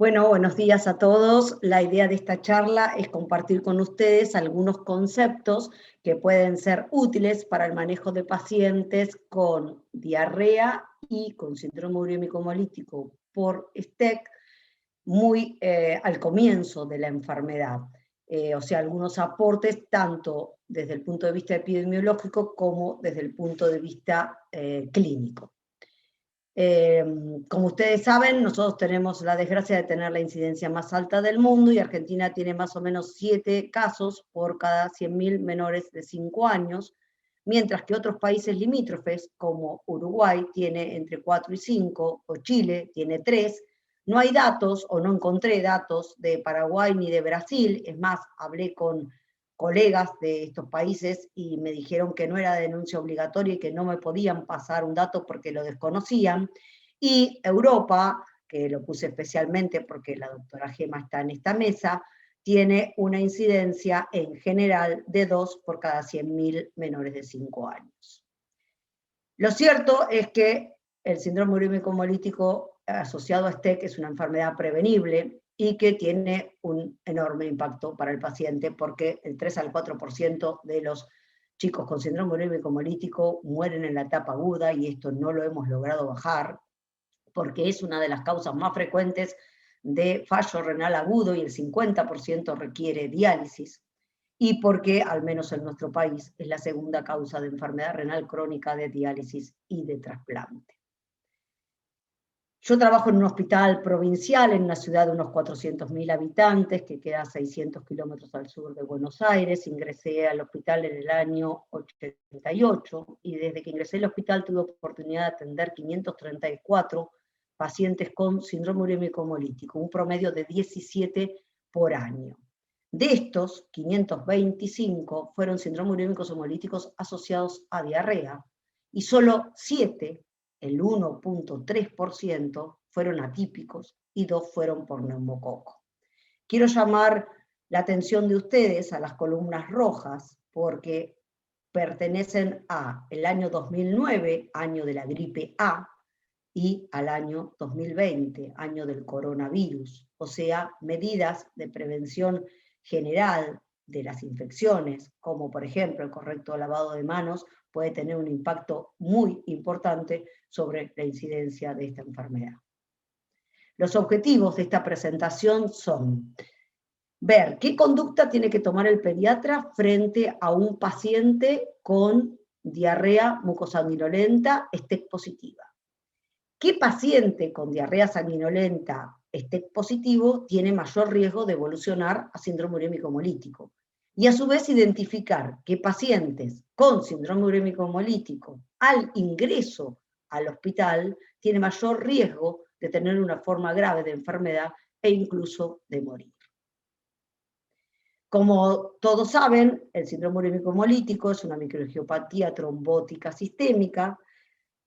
Bueno, buenos días a todos. La idea de esta charla es compartir con ustedes algunos conceptos que pueden ser útiles para el manejo de pacientes con diarrea y con síndrome urémico hemolítico por STEC muy al comienzo de la enfermedad. O sea, algunos aportes tanto desde el punto de vista epidemiológico como desde el punto de vista clínico. Como ustedes saben, nosotros tenemos la desgracia de tener la incidencia más alta del mundo y Argentina tiene más o menos 7 casos por cada 100.000 menores de 5 años, mientras que otros países limítrofes, como Uruguay, tiene entre 4 y 5, o Chile tiene 3. No hay datos, o no encontré datos de Paraguay ni de Brasil. Es más, hablé con colegas de estos países y me dijeron que no era denuncia obligatoria y que no me podían pasar un dato porque lo desconocían. Y Europa, que lo puse especialmente porque la doctora Gema está en esta mesa, tiene una incidencia en general de 2 por cada 100.000 menores de 5 años. Lo cierto es que el síndrome urémico hemolítico asociado a STEC es una enfermedad prevenible y que tiene un enorme impacto para el paciente porque el 3 al 4% de los chicos con síndrome urémico hemolítico mueren en la etapa aguda y esto no lo hemos logrado bajar porque es una de las causas más frecuentes de fallo renal agudo y el 50% requiere diálisis, y porque, al menos en nuestro país, es la segunda causa de enfermedad renal crónica de diálisis y de trasplante. Yo trabajo en un hospital provincial en una ciudad de unos 400.000 habitantes que queda a 600 kilómetros al sur de Buenos Aires. Ingresé al hospital en el año 88 y desde que ingresé al hospital tuve oportunidad de atender 534 pacientes con síndrome urémico hemolítico, un promedio de 17 por año. De estos, 525 fueron síndrome urémicos hemolíticos asociados a diarrea y solo 7, el 1.3%, fueron atípicos y 2 fueron por neumococo. Quiero llamar la atención de ustedes a las columnas rojas porque pertenecen al año 2009, año de la gripe A, y al año 2020, año del coronavirus, o sea, medidas de prevención general de las infecciones, como por ejemplo el correcto lavado de manos, puede tener un impacto muy importante sobre la incidencia de esta enfermedad. Los objetivos de esta presentación son ver qué conducta tiene que tomar el pediatra frente a un paciente con diarrea mucosanguinolenta STEC positiva. ¿Qué paciente con diarrea sanguinolenta STEC positivo tiene mayor riesgo de evolucionar a síndrome urémico hemolítico? Y a su vez identificar qué pacientes con síndrome urémico hemolítico al ingreso al hospital tiene mayor riesgo de tener una forma grave de enfermedad e incluso de morir. Como todos saben, el síndrome urémico hemolítico es una microangiopatía trombótica sistémica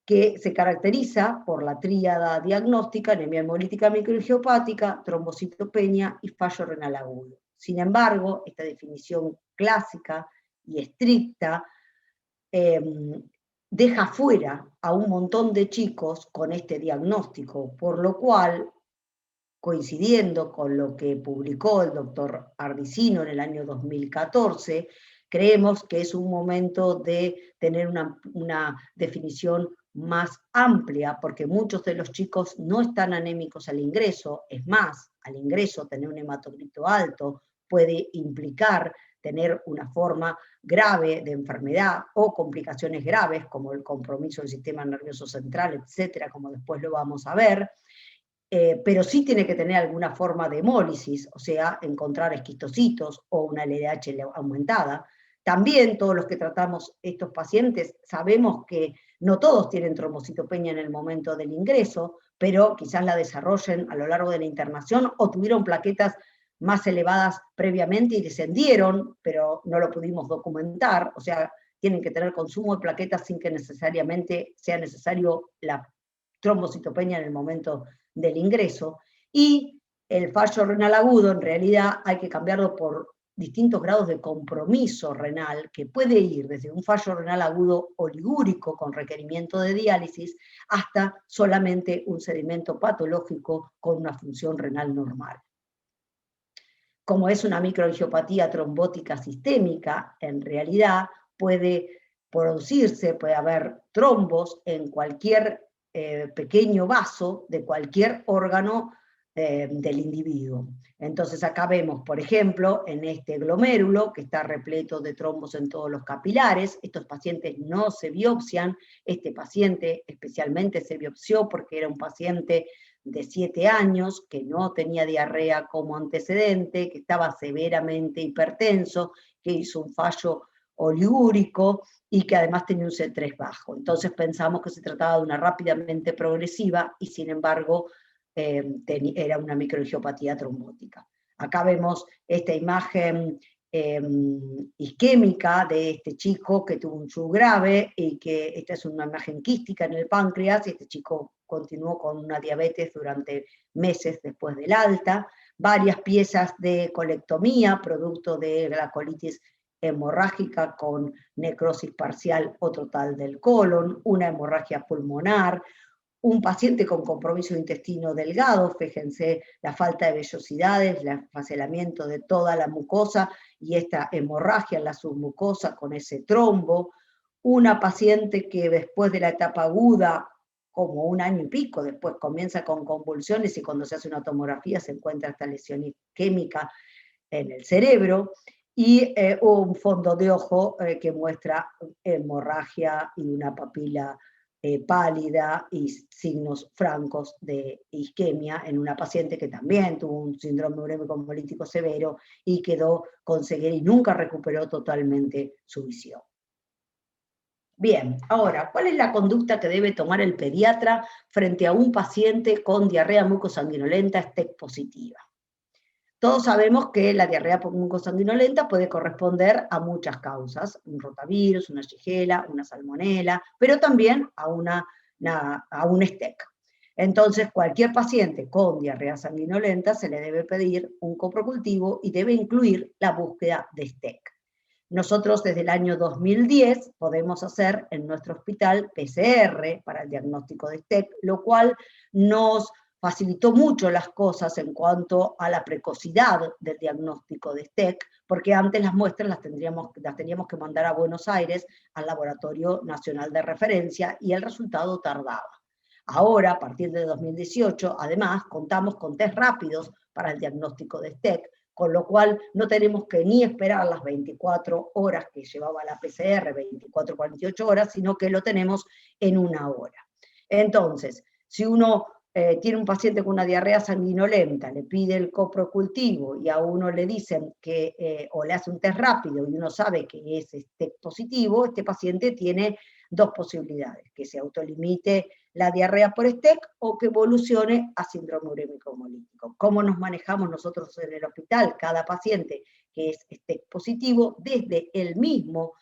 que se caracteriza por la tríada diagnóstica, anemia hemolítica microangiopática, trombocitopenia y fallo renal agudo. Sin embargo, esta definición clásica y estricta deja fuera a un montón de chicos con este diagnóstico, por lo cual, coincidiendo con lo que publicó el doctor Ardicino en el año 2014, creemos que es un momento de tener una definición más amplia, porque muchos de los chicos no están anémicos al ingreso. Es más, al ingreso tener un hematocrito alto puede implicar tener una forma grave de enfermedad o complicaciones graves como el compromiso del sistema nervioso central, etcétera, como después lo vamos a ver. Pero sí tiene que tener alguna forma de hemólisis, o sea, encontrar esquistocitos o una LDH aumentada. También todos los que tratamos estos pacientes sabemos que no todos tienen trombocitopenia en el momento del ingreso, pero quizás la desarrollen a lo largo de la internación o tuvieron plaquetas más elevadas previamente y descendieron, pero no lo pudimos documentar, o sea, tienen que tener consumo de plaquetas sin que necesariamente sea necesario la trombocitopenia en el momento del ingreso, y el fallo renal agudo en realidad hay que cambiarlo por distintos grados de compromiso renal, que puede ir desde un fallo renal agudo oligúrico con requerimiento de diálisis hasta solamente un sedimento patológico con una función renal normal. Como es una microangiopatía trombótica sistémica, en realidad puede producirse, puede haber trombos en cualquier pequeño vaso de cualquier órgano del individuo. Entonces acá vemos, por ejemplo, en este glomérulo, que está repleto de trombos en todos los capilares. Estos pacientes no se biopsian. Este paciente especialmente se biopsió porque era un paciente de 7 años, que no tenía diarrea como antecedente, que estaba severamente hipertenso, que hizo un fallo oligúrico y que además tenía un C3 bajo. Entonces pensamos que se trataba de una rápidamente progresiva y sin embargo era una microangiopatía trombótica. Acá vemos esta imagen isquémica de este chico que tuvo un SHU grave y que esta es una imagen quística en el páncreas, y este chico continuó con una diabetes durante meses después del alta, varias piezas de colectomía, producto de la colitis hemorrágica con necrosis parcial o total del colon, una hemorragia pulmonar, un paciente con compromiso de intestino delgado, fíjense la falta de vellosidades, el esfacelamiento de toda la mucosa y esta hemorragia en la submucosa con ese trombo, una paciente que después de la etapa aguda, como un año y pico después, comienza con convulsiones y cuando se hace una tomografía se encuentra esta lesión isquémica en el cerebro, y un fondo de ojo que muestra hemorragia y una papila pálida y signos francos de isquemia en una paciente que también tuvo un síndrome urémico hemolítico severo y quedó con ceguera y nunca recuperó totalmente su visión. Bien, ahora, ¿cuál es la conducta que debe tomar el pediatra frente a un paciente con diarrea mucosanguinolenta STEC positiva? Todos sabemos que la diarrea mucosanguinolenta puede corresponder a muchas causas, un rotavirus, una shigella, una salmonela, pero también a un STEC. Entonces, cualquier paciente con diarrea sanguinolenta se le debe pedir un coprocultivo y debe incluir la búsqueda de STEC. Nosotros desde el año 2010 podemos hacer en nuestro hospital PCR para el diagnóstico de STEC, lo cual nos facilitó mucho las cosas en cuanto a la precocidad del diagnóstico de STEC, porque antes las muestras las teníamos que mandar a Buenos Aires, al Laboratorio Nacional de Referencia, y el resultado tardaba. Ahora, a partir de 2018, además, contamos con test rápidos para el diagnóstico de STEC, con lo cual no tenemos que ni esperar las 24 horas que llevaba la PCR, 24, 48 horas, sino que lo tenemos en 1 hora. Entonces, si uno tiene un paciente con una diarrea sanguinolenta, le pide el coprocultivo y a uno le dicen que, o le hace un test rápido y uno sabe que es STEC positivo, este paciente tiene 2 posibilidades: que se autolimite la diarrea por STEC o que evolucione a síndrome urémico hemolítico. ¿Cómo nos manejamos nosotros en el hospital? Cada paciente que es STEC positivo, desde el mismo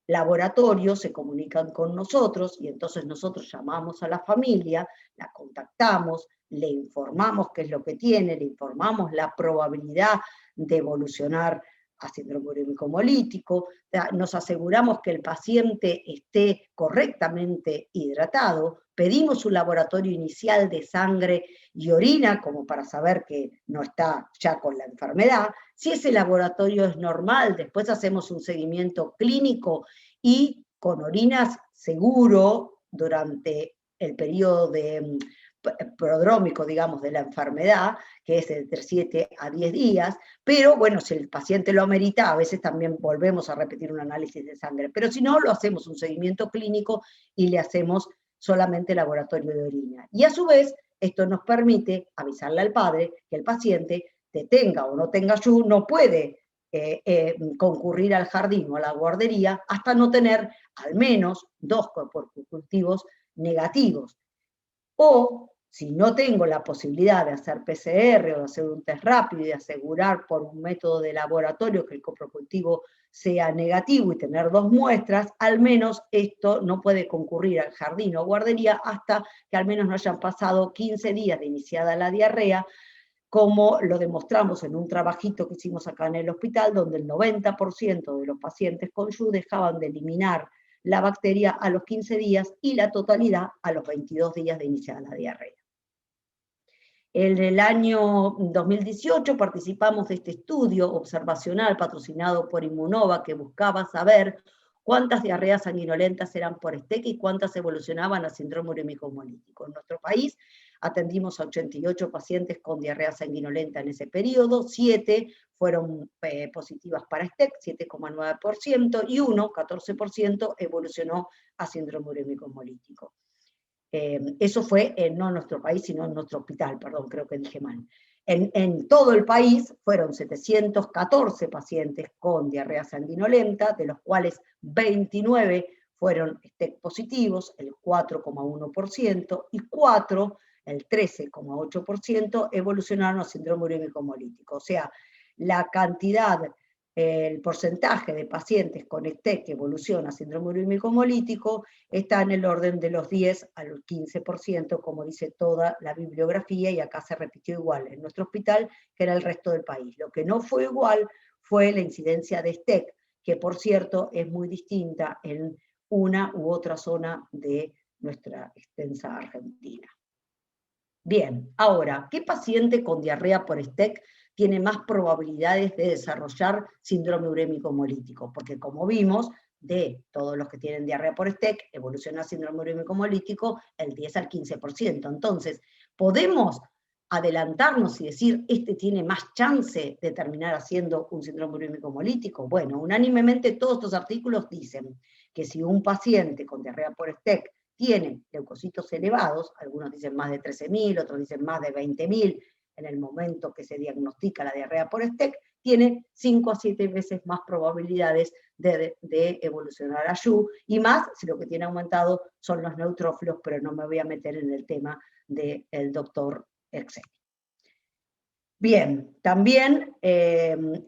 laboratorio se comunican con nosotros y entonces nosotros llamamos a la familia, la contactamos, le informamos qué es lo que tiene, le informamos la probabilidad de evolucionar a síndrome urémico hemolítico, nos aseguramos que el paciente esté correctamente hidratado, pedimos un laboratorio inicial de sangre y orina como para saber que no está ya con la enfermedad. Si ese laboratorio es normal, después hacemos un seguimiento clínico y con orinas seguro durante el periodo de prodrómico, digamos, de la enfermedad, que es entre 7 a 10 días, pero bueno, si el paciente lo amerita, a veces también volvemos a repetir un análisis de sangre, pero si no, lo hacemos un seguimiento clínico y le hacemos solamente laboratorio de orina. Y a su vez, esto nos permite avisarle al padre que el paciente, tenga o no tenga SHU, no puede concurrir al jardín o a la guardería hasta no tener al menos 2 coprocultivos negativos. O si no tengo la posibilidad de hacer PCR o de hacer un test rápido y de asegurar por un método de laboratorio que el coprocultivo sea negativo y tener 2 muestras, al menos esto no puede concurrir al jardín o guardería hasta que al menos no hayan pasado 15 días de iniciada la diarrea, como lo demostramos en un trabajito que hicimos acá en el hospital, donde el 90% de los pacientes con SHU dejaban de eliminar la bacteria a los 15 días y la totalidad a los 22 días de iniciar la diarrea. En el año 2018 participamos de este estudio observacional patrocinado por Immunova que buscaba saber cuántas diarreas sanguinolentas eran por STEC y cuántas evolucionaban a síndrome urémico hemolítico. En nuestro país atendimos a 88 pacientes con diarrea sanguinolenta en ese periodo, 7 fueron positivas para STEC, 7,9%, y 14% evolucionó a síndrome urémico hemolítico. Eso fue no en nuestro país, sino en nuestro hospital, perdón, creo que dije mal. En todo el país fueron 714 pacientes con diarrea sanguinolenta, de los cuales 29 fueron STEC positivos, el 4,1%, y 4, el 13,8%, evolucionaron a síndrome urémico hemolítico. O sea, la cantidad, el porcentaje de pacientes con STEC que evoluciona a síndrome urémico hemolítico está en el orden de los 10 al 15%, como dice toda la bibliografía, y acá se repitió igual en nuestro hospital que en el resto del país. Lo que no fue igual fue la incidencia de STEC, que por cierto es muy distinta en una u otra zona de nuestra extensa Argentina. Bien, ahora, ¿qué paciente con diarrea por STEC tiene más probabilidades de desarrollar síndrome urémico hemolítico? Porque como vimos, de todos los que tienen diarrea por STEC, evoluciona a síndrome urémico hemolítico el 10 al 15%. Entonces, ¿podemos adelantarnos y decir, este tiene más chance de terminar haciendo un síndrome urémico hemolítico? Bueno, unánimemente todos estos artículos dicen que si un paciente con diarrea por STEC tiene leucocitos elevados, algunos dicen más de 13.000, otros dicen más de 20.000, en el momento que se diagnostica la diarrea por STEC, tiene 5 a 7 veces más probabilidades de evolucionar a SHU, y más si lo que tiene aumentado son los neutrófilos, pero no me voy a meter en el tema del doctor Erxeni. Bien, también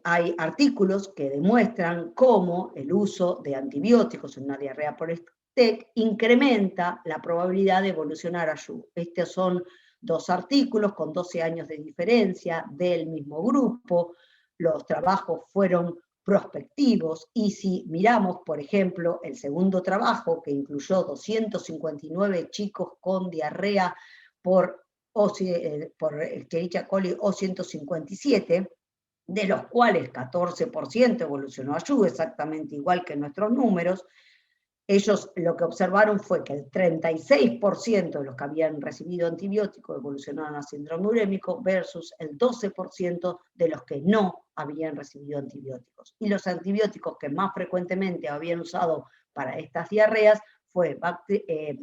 hay artículos que demuestran cómo el uso de antibióticos en una diarrea por STEC incrementa la probabilidad de evolucionar a SHU. Estos son 2 artículos con 12 años de diferencia del mismo grupo. Los trabajos fueron prospectivos, y si miramos, por ejemplo, el segundo trabajo, que incluyó 259 chicos con diarrea por Escherichia coli O157, de los cuales 14% evolucionó a SHU, exactamente igual que en nuestros números. Ellos lo que observaron fue que el 36% de los que habían recibido antibióticos evolucionaron a síndrome urémico versus el 12% de los que no habían recibido antibióticos. Y los antibióticos que más frecuentemente habían usado para estas diarreas fue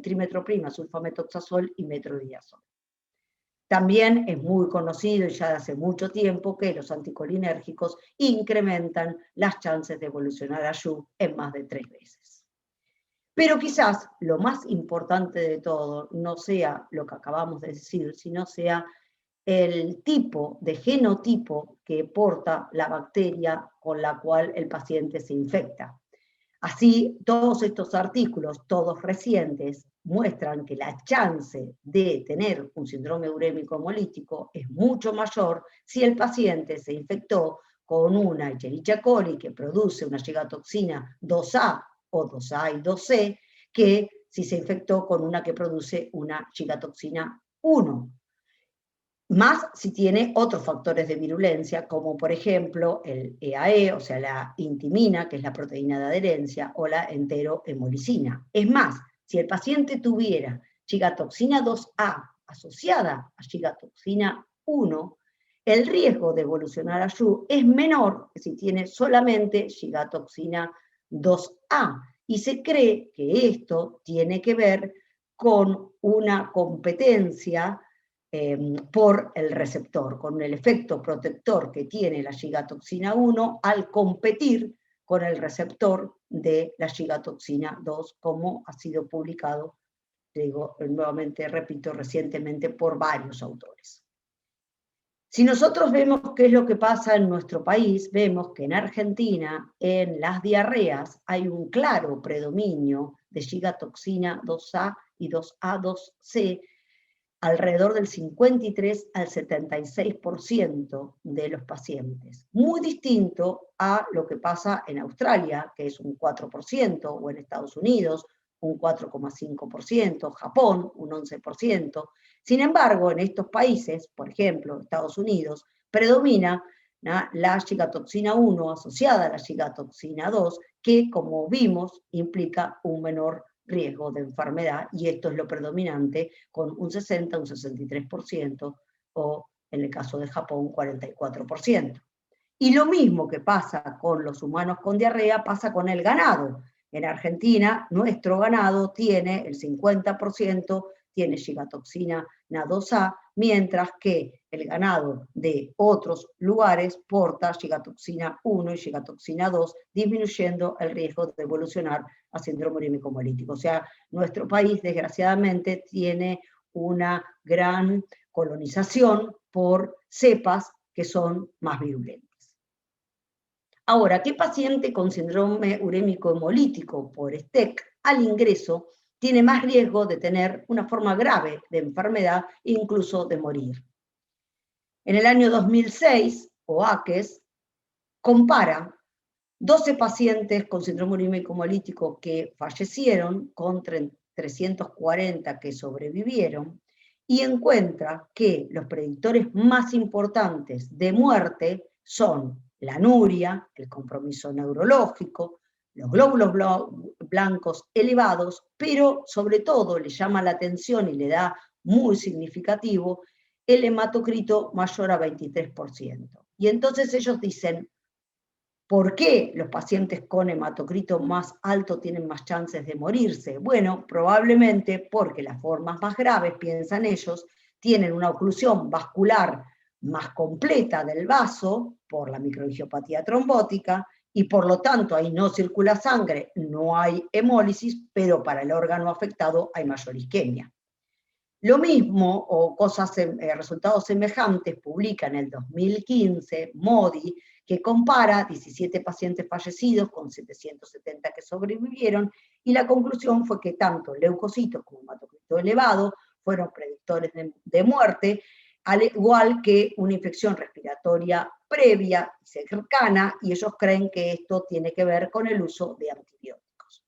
trimetroprima, sulfametoxazol y metronidazol. También es muy conocido y ya de hace mucho tiempo que los anticolinérgicos incrementan las chances de evolucionar a SHU en más de 3 veces. Pero quizás lo más importante de todo no sea lo que acabamos de decir, sino sea el tipo de genotipo que porta la bacteria con la cual el paciente se infecta. Así, todos estos artículos, todos recientes, muestran que la chance de tener un síndrome urémico hemolítico es mucho mayor si el paciente se infectó con una Escherichia coli que produce una gigatoxina 2A o 2A y 2C, que si se infectó con una que produce una gigatoxina 1. Más si tiene otros factores de virulencia, como por ejemplo el EAE, o sea, la intimina, que es la proteína de adherencia, o la enterohemolicina. Es más, si el paciente tuviera gigatoxina 2A asociada a gigatoxina 1, el riesgo de evolucionar a SHU es menor que si tiene solamente gigatoxina 2A. Y se cree que esto tiene que ver con una competencia por el receptor, con el efecto protector que tiene la gigatoxina 1 al competir con el receptor de la gigatoxina 2, como ha sido publicado, digo, nuevamente repito, recientemente por varios autores. Si nosotros vemos qué es lo que pasa en nuestro país, vemos que en Argentina, en las diarreas, hay un claro predominio de gigatoxina 2A y 2A2C, alrededor del 53 al 76% de los pacientes. Muy distinto a lo que pasa en Australia, que es un 4%, o en Estados Unidos, un 4,5%, Japón, un 11%. Sin embargo, en estos países, por ejemplo, Estados Unidos, predomina la cigatoxina 1 asociada a la cigatoxina 2, que, como vimos, implica un menor riesgo de enfermedad, y esto es lo predominante, con un 60, un 63%, o en el caso de Japón, 44%. Y lo mismo que pasa con los humanos con diarrea, pasa con el ganado. En Argentina, nuestro ganado tiene el 50%, tiene cigatoxina Na2A, mientras que el ganado de otros lugares porta cigatoxina 1 y cigatoxina 2, disminuyendo el riesgo de evolucionar a síndrome urémico hemolítico. O sea, nuestro país, desgraciadamente, tiene una gran colonización por cepas que son más virulentas. Ahora, ¿qué paciente con síndrome urémico hemolítico por STEC al ingreso tiene más riesgo de tener una forma grave de enfermedad e incluso de morir? En el año 2006, OAKES compara 12 pacientes con síndrome urémico hemolítico que fallecieron con 340 que sobrevivieron, y encuentra que los predictores más importantes de muerte son la anuria, el compromiso neurológico, los glóbulos blancos elevados, pero sobre todo le llama la atención y le da muy significativo el hematocrito mayor a 23%. Y entonces ellos dicen, ¿por qué los pacientes con hematocrito más alto tienen más chances de morirse? Bueno, probablemente porque las formas más graves, piensan ellos, tienen una oclusión vascular más completa del vaso por la microangiopatía trombótica, y por lo tanto ahí no circula sangre, no hay hemólisis, pero para el órgano afectado hay mayor isquemia. Lo mismo, o resultados semejantes, publica en el 2015 Modi, que compara 17 pacientes fallecidos con 770 que sobrevivieron, y la conclusión fue que tanto leucocitos como hematocrito elevado fueron predictores de muerte, al igual que una infección respiratoria previa y cercana, y ellos creen que esto tiene que ver con el uso de antibióticos.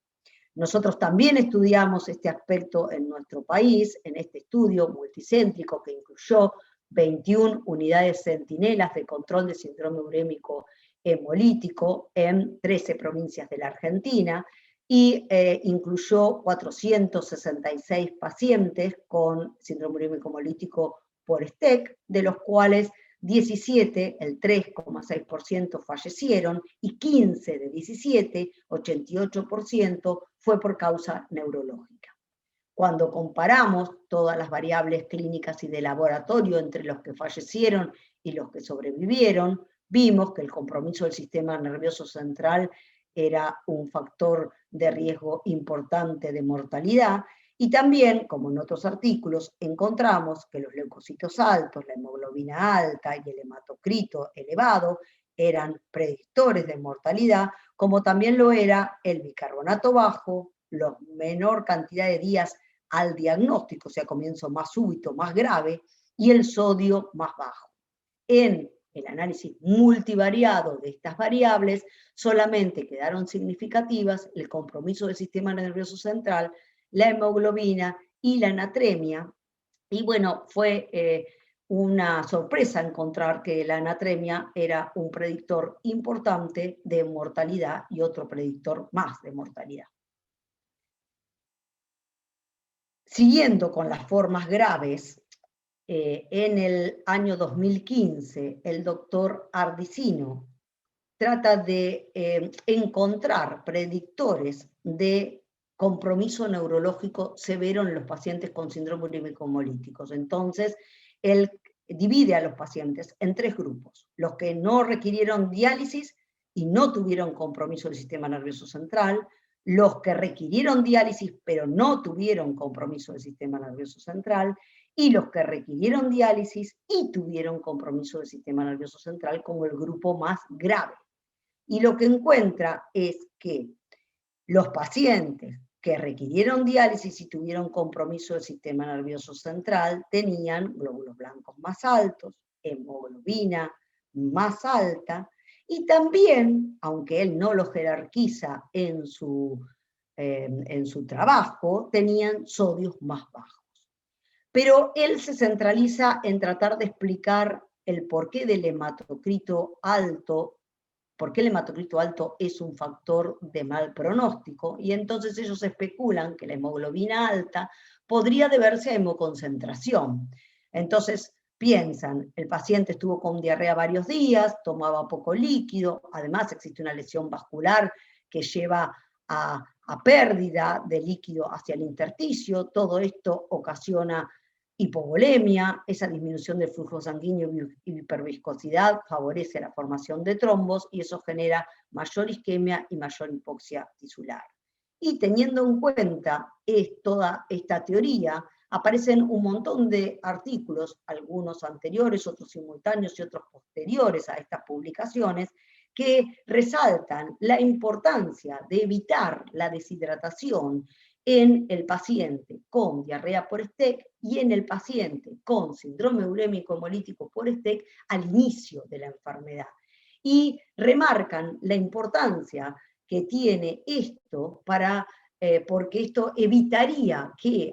Nosotros también estudiamos este aspecto en nuestro país, en este estudio multicéntrico que incluyó 21 unidades centinelas de control de síndrome urémico hemolítico en 13 provincias de la Argentina, y incluyó 466 pacientes con síndrome urémico hemolítico por STEC, de los cuales 17, el 3,6% fallecieron, y 15 de 17, 88%, fue por causa neurológica. Cuando comparamos todas las variables clínicas y de laboratorio entre los que fallecieron y los que sobrevivieron, vimos que el compromiso del sistema nervioso central era un factor de riesgo importante de mortalidad, y también, como en otros artículos, encontramos que los leucocitos altos, la hemoglobina alta y el hematocrito elevado eran predictores de mortalidad, como también lo era el bicarbonato bajo, la menor cantidad de días al diagnóstico, o sea, comienzo más súbito, más grave, y el sodio más bajo. En el análisis multivariado de estas variables, solamente quedaron significativas el compromiso del sistema nervioso central, la hemoglobina y la anatremia. Y bueno, fue una sorpresa encontrar que la anatremia era un predictor importante de mortalidad y otro predictor más de mortalidad. Siguiendo con las formas graves, en el año 2015, el doctor Ardicino trata de encontrar predictores de compromiso neurológico severo en los pacientes con síndrome urémico hemolíticos. Entonces, él divide a los pacientes en 3 grupos: los que no requirieron diálisis y no tuvieron compromiso del sistema nervioso central, los que requirieron diálisis pero no tuvieron compromiso del sistema nervioso central, y los que requirieron diálisis y tuvieron compromiso del sistema nervioso central como el grupo más grave. Y lo que encuentra es que los pacientes que requirieron diálisis y tuvieron compromiso del sistema nervioso central tenían glóbulos blancos más altos, hemoglobina más alta, y también, aunque él no lo jerarquiza en su trabajo, tenían sodios más bajos. Pero él se centraliza en tratar de explicar el porqué del hematocrito alto, por qué el hematocrito alto es un factor de mal pronóstico, y entonces ellos especulan que la hemoglobina alta podría deberse a hemoconcentración. Entonces piensan, el paciente estuvo con diarrea varios días, tomaba poco líquido, además existe una lesión vascular que lleva a pérdida de líquido hacia el intersticio, todo esto ocasiona hipovolemia, esa disminución del flujo sanguíneo y hiperviscosidad favorece la formación de trombos y eso genera mayor isquemia y mayor hipoxia tisular. Y teniendo en cuenta toda esta teoría, aparecen un montón de artículos, algunos anteriores, otros simultáneos y otros posteriores a estas publicaciones, que resaltan la importancia de evitar la deshidratación en el paciente con diarrea por STEC y en el paciente con síndrome urémico hemolítico por STEC al inicio de la enfermedad. Y remarcan la importancia que tiene esto porque esto evitaría que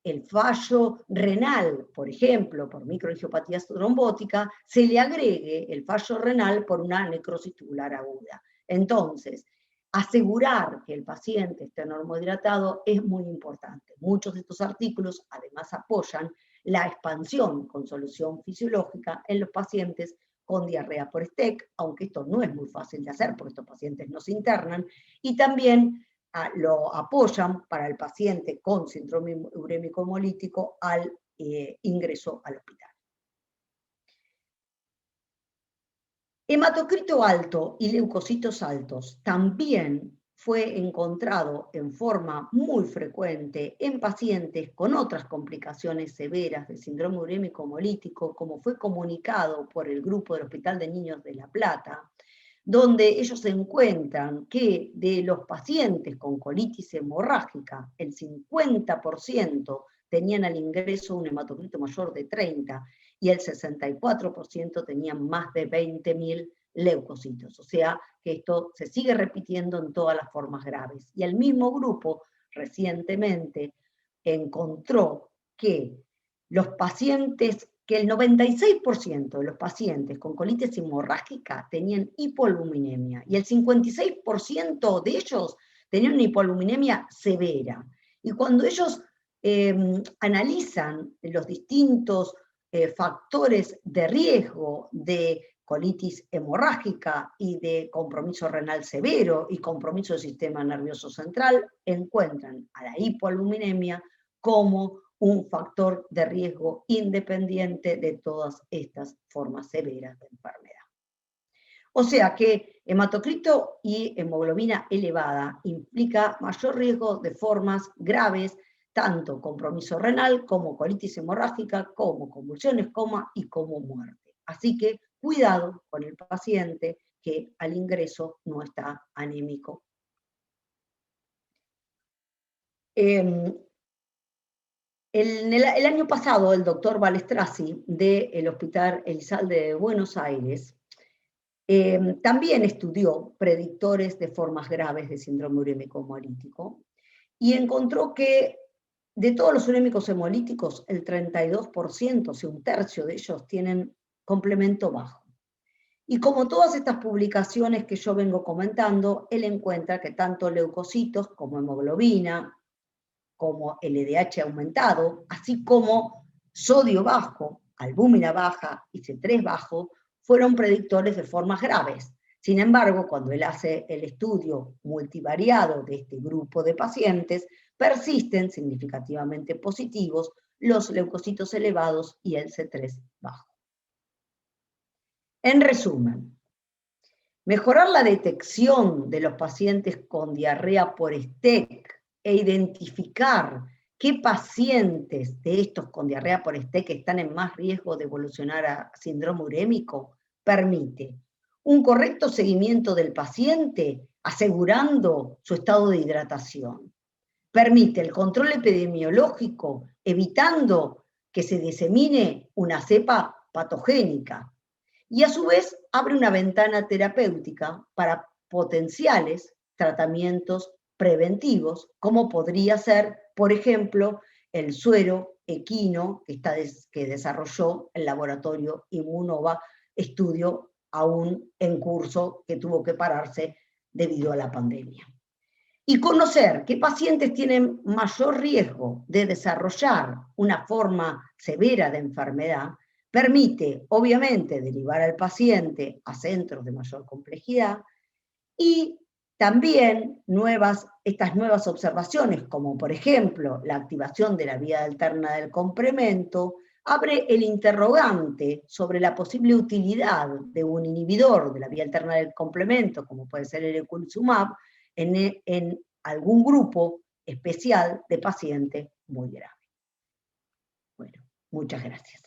el fallo renal, por ejemplo, por microangiopatía trombótica, se le agregue el fallo renal por una necrosis tubular aguda. Entonces, asegurar que el paciente esté normohidratado es muy importante. Muchos de estos artículos además apoyan la expansión con solución fisiológica en los pacientes con diarrea por STEC, aunque esto no es muy fácil de hacer porque estos pacientes no se internan, y también lo apoyan para el paciente con síndrome urémico hemolítico al ingreso al hospital. Hematocrito alto y leucocitos altos también fue encontrado en forma muy frecuente en pacientes con otras complicaciones severas del síndrome urémico hemolítico, como fue comunicado por el grupo del Hospital de Niños de La Plata, donde ellos encuentran que de los pacientes con colitis hemorrágica, el 50% tenían al ingreso un hematocrito mayor de 30 y el 64% tenían más de 20.000 leucocitos. O sea, que esto se sigue repitiendo en todas las formas graves. Y el mismo grupo recientemente encontró que los pacientes, que el 96% de los pacientes con colitis hemorrágica tenían hipoalbuminemia y el 56% de ellos tenían una hipoalbuminemia severa. Y cuando ellos analizan los distintos factores de riesgo de colitis hemorrágica y de compromiso renal severo y compromiso del sistema nervioso central, encuentran a la hipoalbuminemia como un factor de riesgo independiente de todas estas formas severas de enfermedad. O sea que hematocrito y hemoglobina elevada implica mayor riesgo de formas graves, tanto compromiso renal como colitis hemorrágica, como convulsiones, coma y como muerte. Así que cuidado con el paciente que al ingreso no está anémico. El año pasado, el doctor Balestrasi del Hospital Elizalde de Buenos Aires también estudió predictores de formas graves de síndrome urémico hemolítico y encontró que de todos los urémicos hemolíticos, el 32%, o sea, un tercio de ellos, tienen complemento bajo. Y como todas estas publicaciones que yo vengo comentando, él encuentra que tanto leucocitos como hemoglobina, como LDH aumentado, así como sodio bajo, albúmina baja y C3 bajo, fueron predictores de formas graves. Sin embargo, cuando él hace el estudio multivariado de este grupo de pacientes, persisten significativamente positivos los leucocitos elevados y el C3 bajo. En resumen, mejorar la detección de los pacientes con diarrea por STEC e identificar qué pacientes de estos con diarrea por STEC están en más riesgo de evolucionar a síndrome urémico permite un correcto seguimiento del paciente asegurando su estado de hidratación. permite el control epidemiológico, evitando que se disemine una cepa patogénica, y a su vez abre una ventana terapéutica para potenciales tratamientos preventivos, como podría ser, por ejemplo, el suero equino que desarrolló el laboratorio Immunova, estudio aún en curso que tuvo que pararse debido a la pandemia. Y conocer qué pacientes tienen mayor riesgo de desarrollar una forma severa de enfermedad permite, obviamente, derivar al paciente a centros de mayor complejidad y también estas nuevas observaciones, como por ejemplo la activación de la vía alterna del complemento, abre el interrogante sobre la posible utilidad de un inhibidor de la vía alterna del complemento, como puede ser el eculizumab, en algún grupo especial de pacientes muy grave. Bueno, muchas gracias.